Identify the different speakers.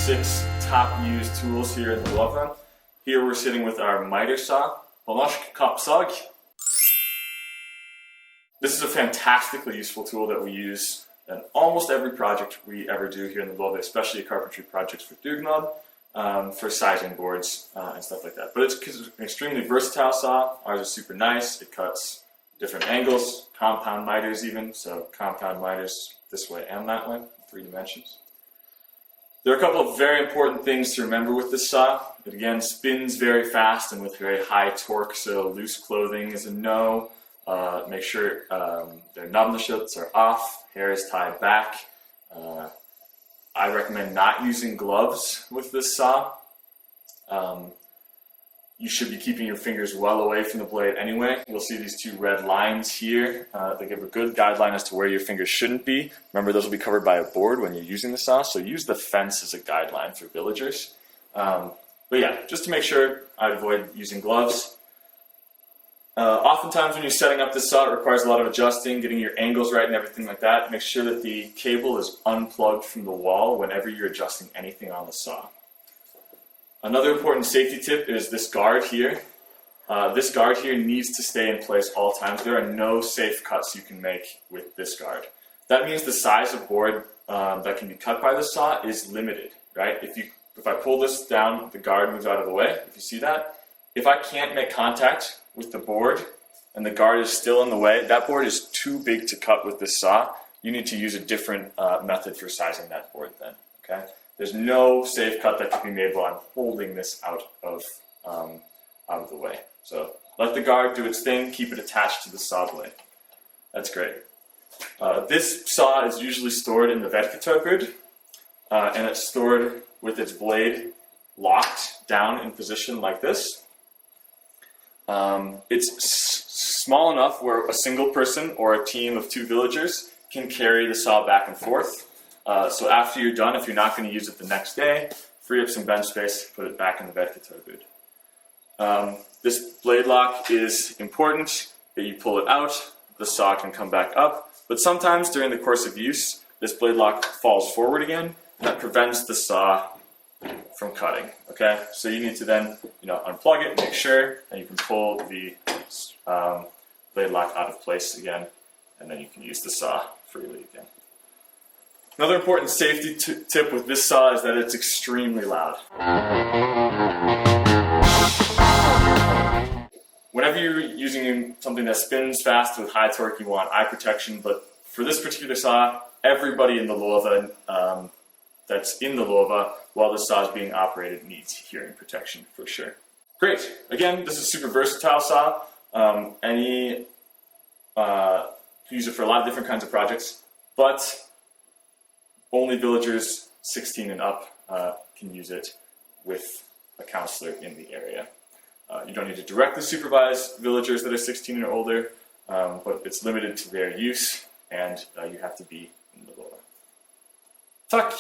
Speaker 1: 6 top used tools here in the Lova. Here we're sitting with our miter saw, Polnosk Kapsag. This is a fantastically useful tool that we use in almost every project we ever do here in the Lova, especially carpentry projects for Dugnad, for sizing boards and stuff like that. But it's an extremely versatile saw. Ours is super nice. It cuts different angles, compound miters even, so compound miters this way and that way, 3 dimensions. There are a couple of very important things to remember with this saw. It again spins very fast and with very high torque, so loose clothing is a no. Make sure their Nabelschutz are off, hair is tied back. I recommend not using gloves with this saw. You should be keeping your fingers well away from the blade anyway. You'll see these 2 red lines here. They give a good guideline as to where your fingers shouldn't be. Remember, those will be covered by a board when you're using the saw, so use the fence as a guideline for villagers. But yeah, just to make sure, I'd avoid using gloves. Oftentimes when you're setting up this saw, it requires a lot of adjusting, getting your angles right and everything like that. Make sure that the cable is unplugged from the wall whenever you're adjusting anything on the saw. Another important safety tip is this guard here. This guard here needs to stay in place all times. There are no safe cuts you can make with this guard. That means the size of board that can be cut by the saw is limited, right? If I pull this down, the guard moves out of the way, if you see that. If I can't make contact with the board and the guard is still in the way, that board is too big to cut with this saw. You need to use a different method for sizing that board then, okay? There's no safe cut that can be made while I'm holding this out of the way. So let the guard do its thing, keep it attached to the saw blade. That's great. This saw is usually stored in the Verktuigbod, and it's stored with its blade locked down in position like this. It's small enough where a single person or a team of 2 villagers can carry the saw back and forth. So after you're done, if you're not going to use it the next day, free up some bench space, put it back in the Verktuigbod. This blade lock is important that you pull it out, the saw can come back up, but sometimes during the course of use, this blade lock falls forward again, and that prevents the saw from cutting, okay? So you need to then, unplug it, make sure, and you can pull the blade lock out of place again, and then you can use the saw freely again. Another important safety tip with this saw is that it's extremely loud. Whenever you're using something that spins fast with high torque, you want eye protection, but for this particular saw, everybody in the Lova that's in the Lova while the saw is being operated needs hearing protection for sure. Great. Again, this is a super versatile saw. You use it for a lot of different kinds of projects, but only villagers 16 and up can use it with a counselor in the area. You don't need to directly supervise villagers that are 16 or older, but it's limited to their use, and you have to be in the Lova. Tack!